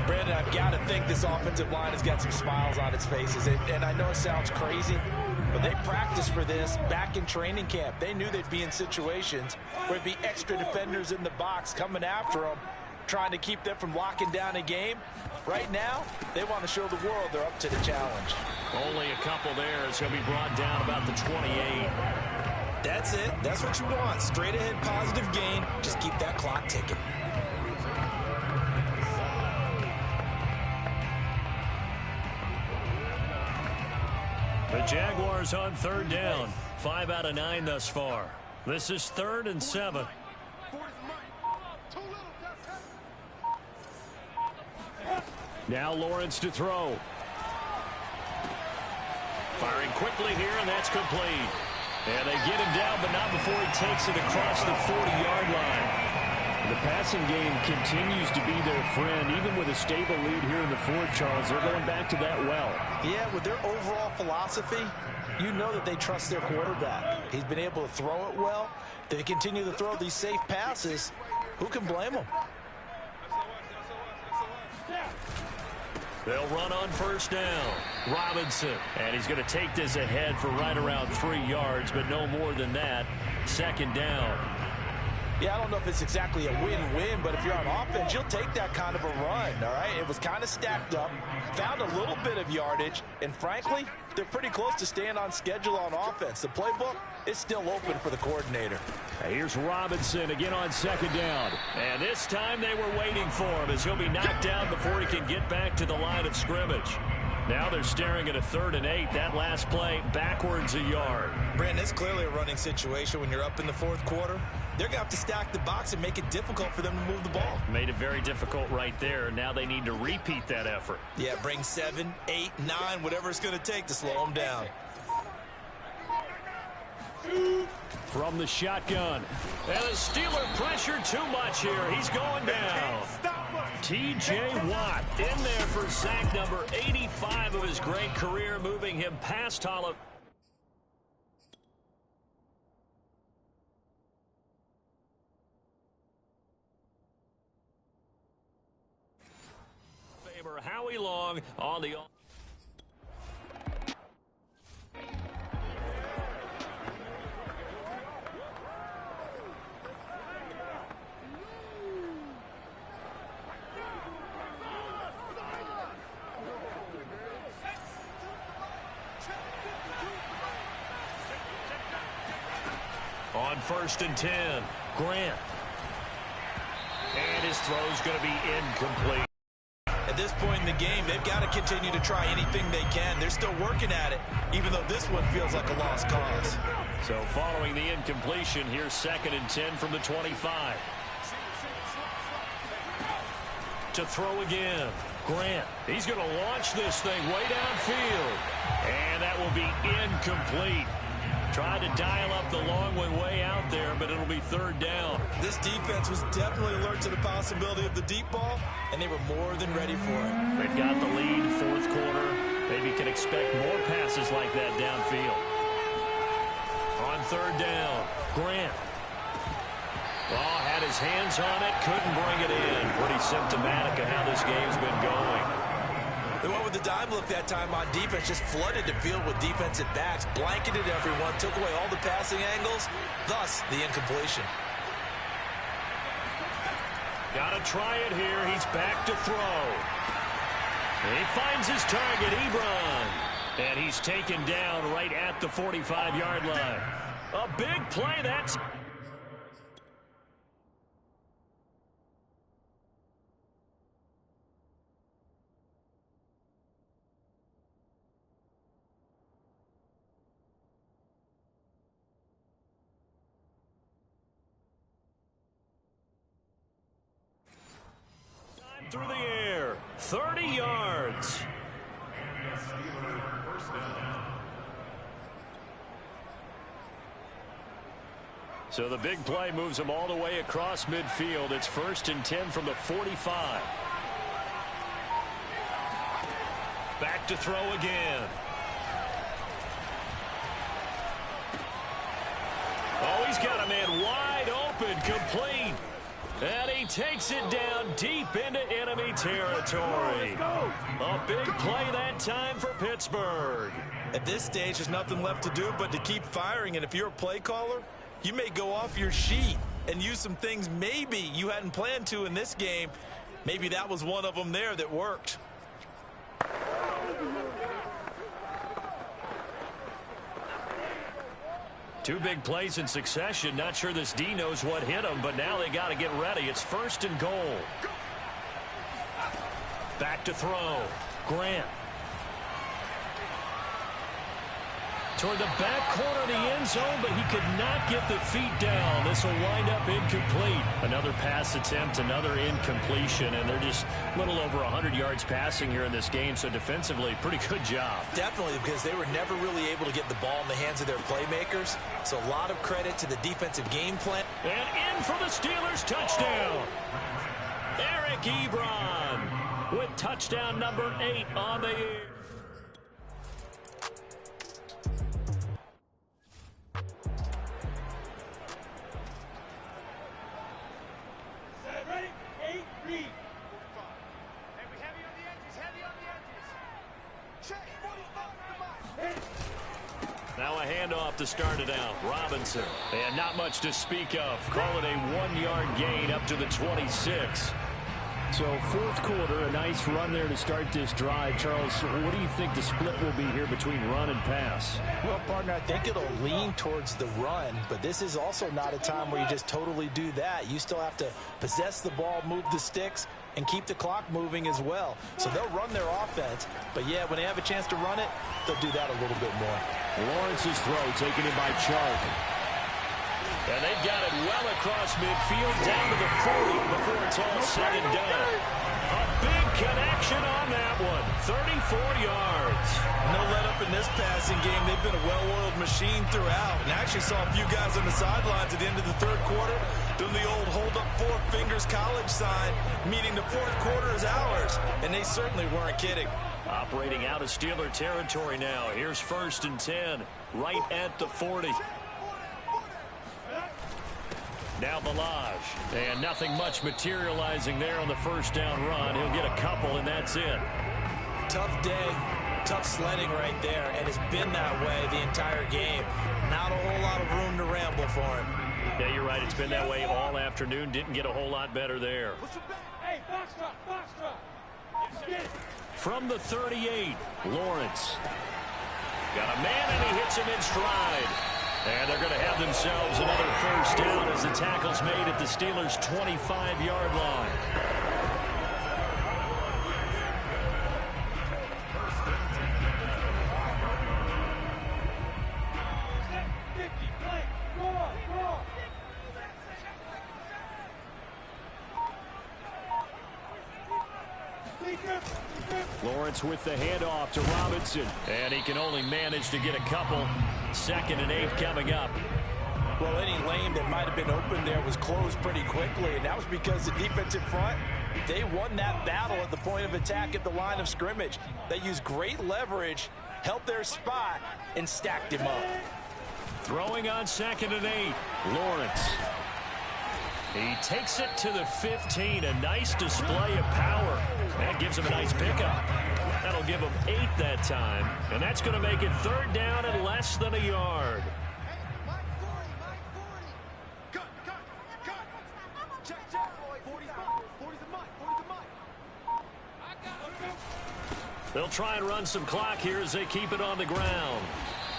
Brandon, I've got to think this offensive line has got some smiles on its faces. And I know it sounds crazy, but they practiced for this back in training camp. They knew they'd be in situations where there'd be extra defenders in the box coming after them, trying to keep them from locking down a game. Right now, they want to show the world they're up to the challenge. Only a couple there as he'll be brought down about the 28. That's it. That's what you want. Straight ahead positive gain. Just keep that clock ticking. The Jaguars on third down. 5 out of 9 thus far. This is 3rd and 7. Now Lawrence to throw. Firing quickly here, and that's complete. And they get him down, but not before he takes it across the 40-yard line. The passing game continues to be their friend. Even with a stable lead here in the 4th, Charles, they're going back to that well. Yeah, with their overall philosophy, you know that they trust their quarterback. He's been able to throw it well. They continue to throw these safe passes. Who can blame them? They'll run on first down. Robinson. And he's going to take this ahead for right around 3 yards, but no more than that. 2nd down. Yeah, I don't know if it's exactly a win-win, but if you're on offense, you'll take that kind of a run, all right? It was kind of stacked up, found a little bit of yardage, and frankly, they're pretty close to staying on schedule on offense. The playbook is still open for the coordinator. Here's Robinson again on second down. And this time they were waiting for him as he'll be knocked down before he can get back to the line of scrimmage. Now they're staring at a 3rd and 8. That last play backwards a yard. Brandon, it's clearly a running situation when you're up in the 4th quarter. They're going to have to stack the box and make it difficult for them to move the ball. Made it very difficult right there. Now they need to repeat that effort. Yeah, bring 7, 8, 9, whatever it's going to take to slow them down. From the shotgun. And the Steeler pressure too much here. He's going down. T.J. Watt in there for sack number 85 of his great career, moving him past Hollow. Faber Howie Long on the... On 1st and 10, Grant. And his throw's going to be incomplete. At this point in the game, they've got to continue to try anything they can. They're still working at it, even though this one feels like a lost cause. So following the incompletion, here's 2nd and 10 from the 25. To throw again, Grant. He's going to launch this thing way downfield. And that will be incomplete. Tried to dial up the long one way out there, but it'll be 3rd down. This defense was definitely alert to the possibility of the deep ball, and they were more than ready for it. They've got the lead, 4th quarter. Maybe can expect more passes like that downfield. On 3rd down, Grant. Oh, had his hands on it, couldn't bring it in. Pretty symptomatic of how this game's been going. They went with the dime look that time on defense, just flooded the field with defensive backs, blanketed everyone, took away all the passing angles, thus the incompletion. Got to try it here. He's back to throw. And he finds his target, Ebron. And he's taken down right at the 45-yard line. A big play, that's... through the air, 30 yards. So the big play moves him all the way across midfield. It's 1st and 10 from the 45. Back to throw again. Oh, he's got a man wide open, complete. And he takes it down deep into enemy territory. A big play that time for Pittsburgh. At this stage, there's nothing left to do but to keep firing. And if you're a play caller, you may go off your sheet and use some things maybe you hadn't planned to in this game. Maybe that was one of them there that worked. Two big plays in succession. Not sure this D knows what hit him, but now they got to get ready. It's 1st and goal. Back to throw. Grant. Toward the back corner of the end zone, but he could not get the feet down. This will wind up incomplete. Another pass attempt, another incompletion, and they're just a little over 100 yards passing here in this game, so defensively, pretty good job. Definitely, because they were never really able to get the ball in the hands of their playmakers, so a lot of credit to the defensive game plan. And in for the Steelers, touchdown. Eric Ebron with touchdown number 8 on the year. Now a handoff to start it out. Robinson. And not much to speak of. Call it a 1-yard gain up to the 26. So fourth quarter, a nice run there to start this drive. Charles, what do you think the split will be here between run and pass? Well, partner, I think it'll lean towards the run, but this is also not a time where you just totally do that. You still have to possess the ball, move the sticks, and keep the clock moving as well. So they'll run their offense, but yeah, when they have a chance to run it, they'll do that a little bit more. Lawrence's throw taken in by Chark. And they've got it well across midfield, down to the 40 before it's all said and done. A big connection on that one. 34 yards. No let up in this passing game. They've been a well-oiled machine throughout. And I actually saw a few guys on the sidelines at the end of the third quarter doing the old hold up 4 fingers college sign, meaning the fourth quarter is ours. And they certainly weren't kidding. Operating out of Steeler territory now. Here's 1st and 10, right at the 40. Now Balaj, and nothing much materializing there on the first down run. He'll get a couple, and that's it. Tough day, tough sledding right there, and it's been that way the entire game. Not a whole lot of room to ramble for him. Yeah, you're right. It's been that way all afternoon. Didn't get a whole lot better there. From the 38, Lawrence. Got a man, and he hits him in stride. And they're going to have themselves another first down as the tackle's made at the Steelers' 25-yard line. Lawrence with the handoff to Robinson. And he can only manage to get a couple. 2nd and 8 coming up. Well, any lane that might have been open there was closed pretty quickly, and that was because the defensive front, they won that battle at the point of attack at the line of scrimmage. They used great leverage, held their spot, and stacked him up. Throwing on 2nd and 8, Lawrence. He takes it to the 15, a nice display of power. That gives him a nice pickup. That'll give him 8 that time, and that's going to make it 3rd down and less than a yard. They'll try and run some clock here as they keep it on the ground.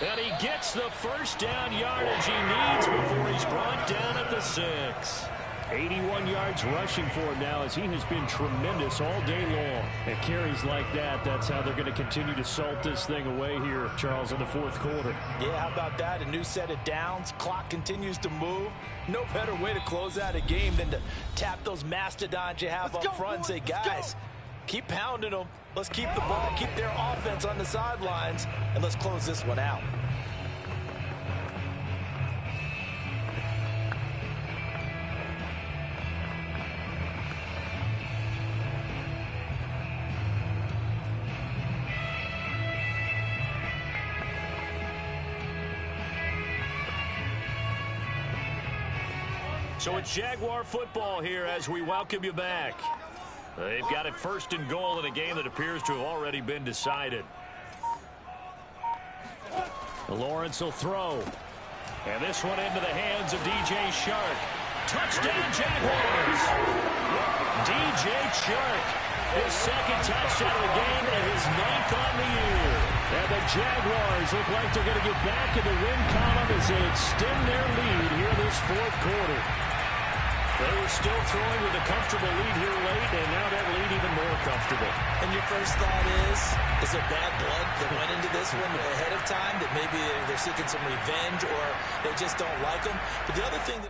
And he gets the first down yardage he needs before he's brought down at the 6. 81 yards rushing for him now as he has been tremendous all day long. And carries like that, that's how they're going to continue to salt this thing away here, Charles, in the fourth quarter. Yeah, how about that? A new set of downs. Clock continues to move. No better way to close out a game than to tap those mastodons you have up front and say, guys, keep pounding them. Let's keep the ball, keep their offense on the sidelines, and let's close this one out. So it's Jaguar football here as we welcome you back. They've got it 1st and goal in a game that appears to have already been decided. Lawrence will throw. And this one into the hands of DJ Chark. Touchdown Jaguars! DJ Chark, his 2nd touchdown of the game and his 9th on the year. And the Jaguars look like they're going to get back in the win column as they extend their lead here this fourth quarter. They were still throwing with a comfortable lead here late, and now that lead even more comfortable. And your first thought is there bad blood that went into this one ahead of time, that maybe they're seeking some revenge or they just don't like them? But the other thing that...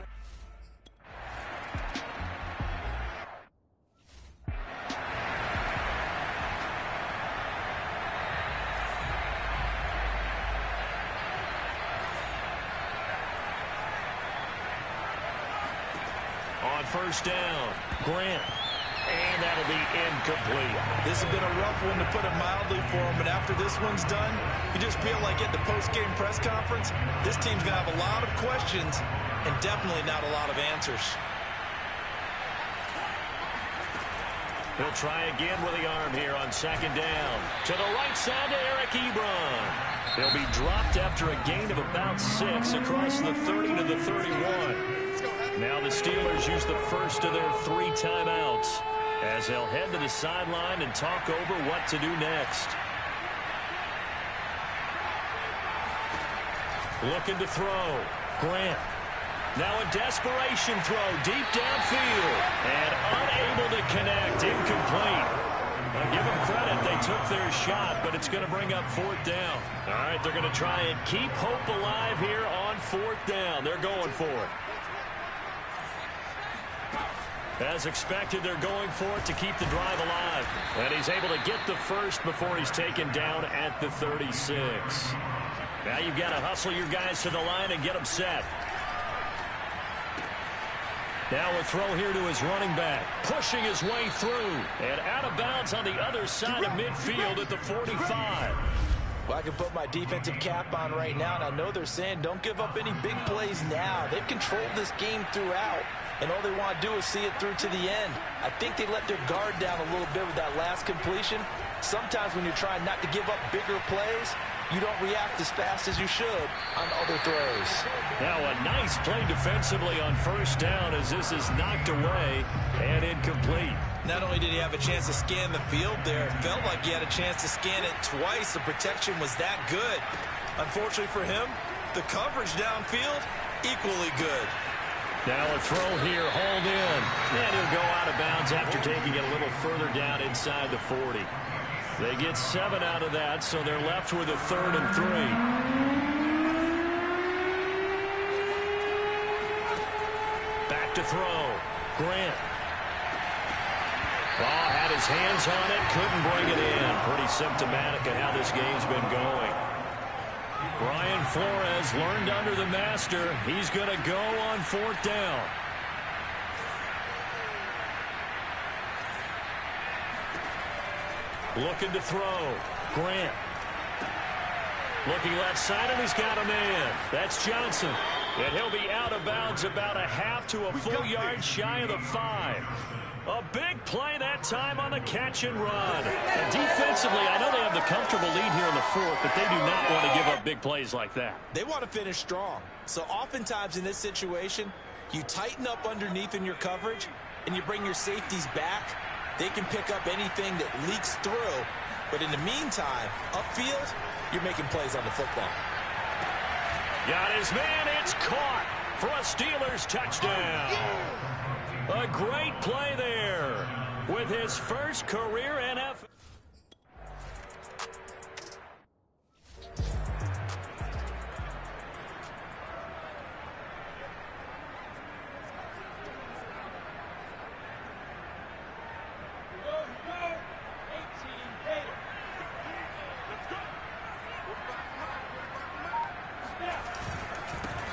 On first down, Grant. And that'll be incomplete. This has been a rough one, to put it mildly, for him. And after this one's done, you just feel like at the post-game press conference, this team's going to have a lot of questions and definitely not a lot of answers. He'll try again with the arm here on second down. To the right side to Eric Ebron. He'll be dropped after a gain of about 6 across the 30 to the 31. Now the Steelers use the first of their 3 timeouts as they'll head to the sideline and talk over what to do next. Looking to throw. Grant. Now a desperation throw deep downfield. And unable to connect. Incomplete. Now give them credit. They took their shot, but it's going to bring up 4th down. All right, they're going to try and keep hope alive here on 4th down. They're going for it. As expected, they're going for it to keep the drive alive. And he's able to get the first before he's taken down at the 36. Now you've got to hustle your guys to the line and get them set. Now a throw here to his running back. Pushing his way through. And out of bounds on the other side of midfield at the 45. Well, I can put my defensive cap on right now, and I know they're saying don't give up any big plays now. They've controlled this game throughout, and all they want to do is see it through to the end. I think they let their guard down a little bit with that last completion. Sometimes when you're trying not to give up bigger plays, you don't react as fast as you should on other throws. Now a nice play defensively on first down as this is knocked away and incomplete. Not only did he have a chance to scan the field there, it felt like he had a chance to scan it twice. The protection was that good. Unfortunately for him, the coverage downfield, equally good. Now a throw here, hauled in. And he'll go out of bounds after taking it a little further down inside the 40. They get 7 out of that, so they're left with a 3rd and 3. Back to throw. Grant. Oh, had his hands on it, couldn't bring it in. Pretty symptomatic of how this game's been going. Brian Flores learned under the master. He's going to go on 4th down. Looking to throw. Grant. Looking left side, and he's got a man. That's Johnson. And he'll be out of bounds about a half to a full yard shy of the 5. A big play that time on the catch and run. And defensively, I know they have the comfortable lead here in the 4th, but they do not want to give up big plays like that. They want to finish strong. So oftentimes in this situation, you tighten up underneath in your coverage, and you bring your safeties back. They can pick up anything that leaks through. But in the meantime, upfield, you're making plays on the football. Got his man. It's caught for a Steelers touchdown. A great play there with his first career NFL.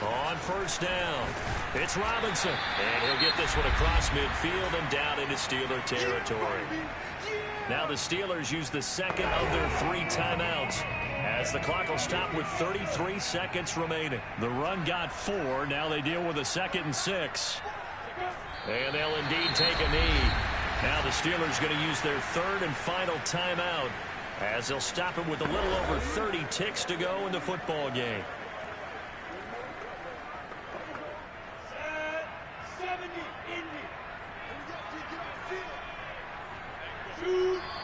On first down, it's Robinson, and he'll get this one across midfield and down into Steeler territory. Now the Steelers use the second of their 3 timeouts as the clock will stop with 33 seconds remaining. The run got 4. Now they deal with a 2nd and 6. And they'll indeed take a knee. Now the Steelers going to use their 3rd and final timeout as they'll stop it with a little over 30 ticks to go in the football game.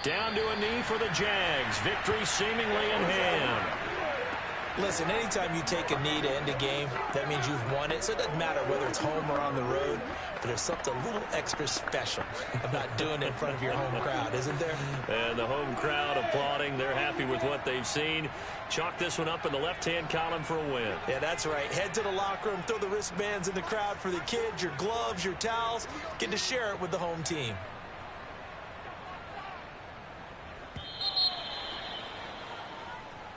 Down to a knee for the Jags. Victory seemingly in hand. Listen, anytime you take a knee to end a game, that means you've won it. So it doesn't matter whether it's home or on the road, but there's something a little extra special about doing it in front of your home crowd, isn't there? And the home crowd applauding. They're happy with what they've seen. Chalk this one up in the left-hand column for a win. Yeah, that's right. Head to the locker room, throw the wristbands in the crowd for the kids, your gloves, your towels. Get to share it with the home team.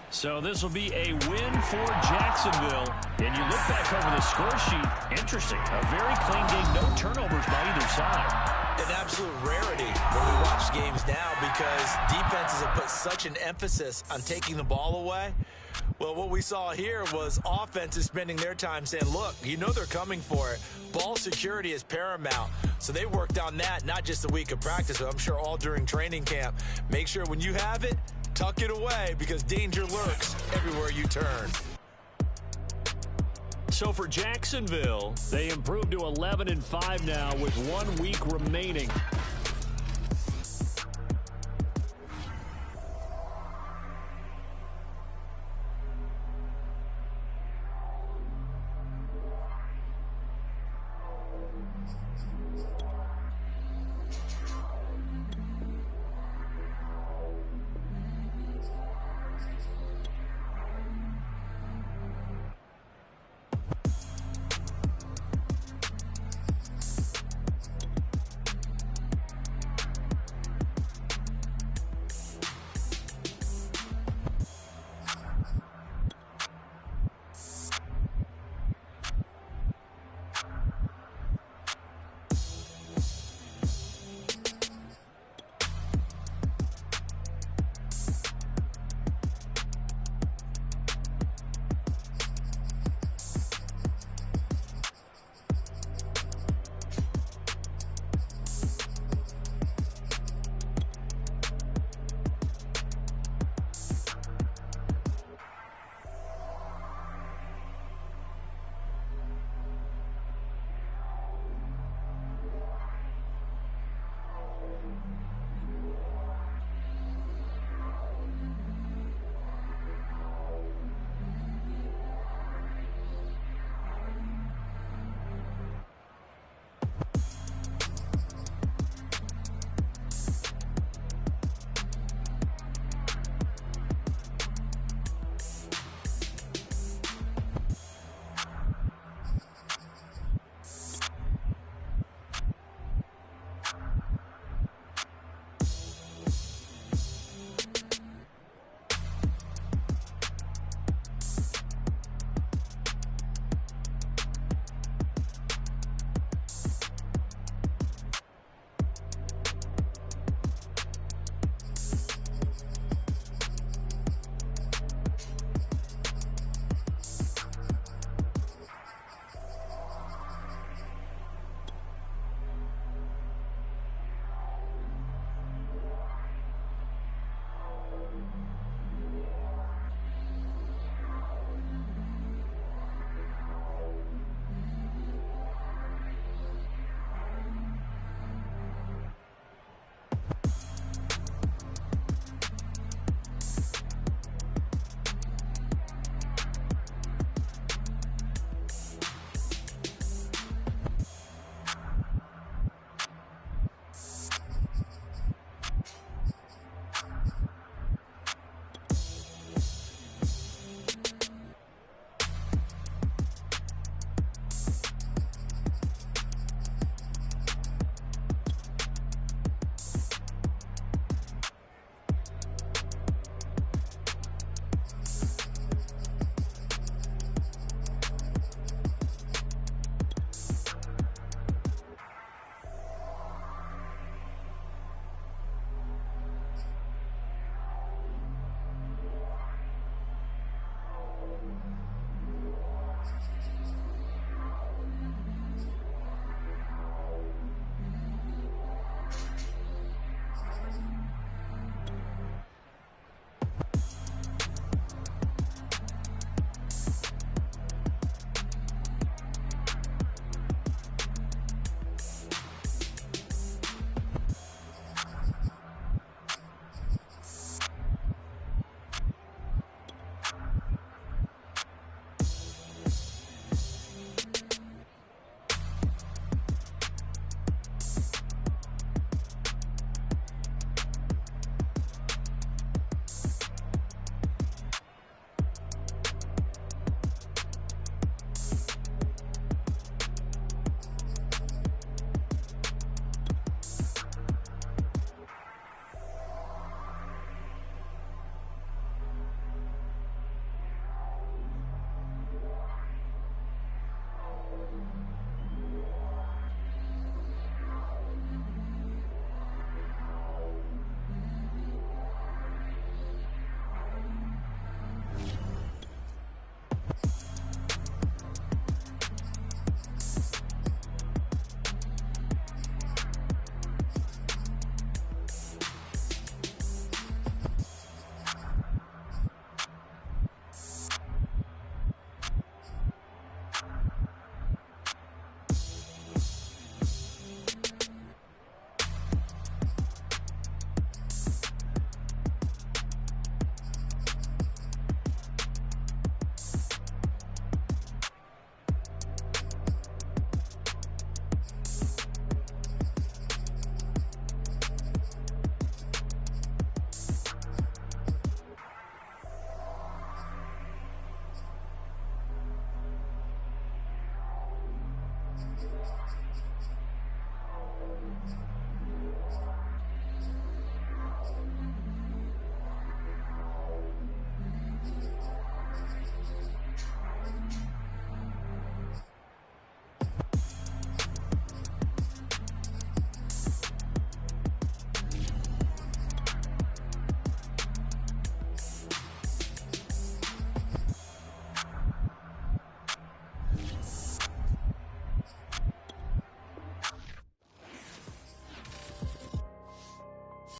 So this will be a win for Jacksonville. And you look back over the score sheet. Interesting. A very clean game. No turnovers by either side. An absolute rarity when we watch games now because because defenses have put such an emphasis on taking the ball away. Well, what we saw here was offenses spending their time saying, look, you know they're coming for it. Ball security is paramount. So they worked on that, not just a week of practice, but I'm sure all during training camp. Make sure when you have it, tuck it away because danger lurks everywhere you turn. So for Jacksonville, they improved to 11-5 now with 1 week remaining.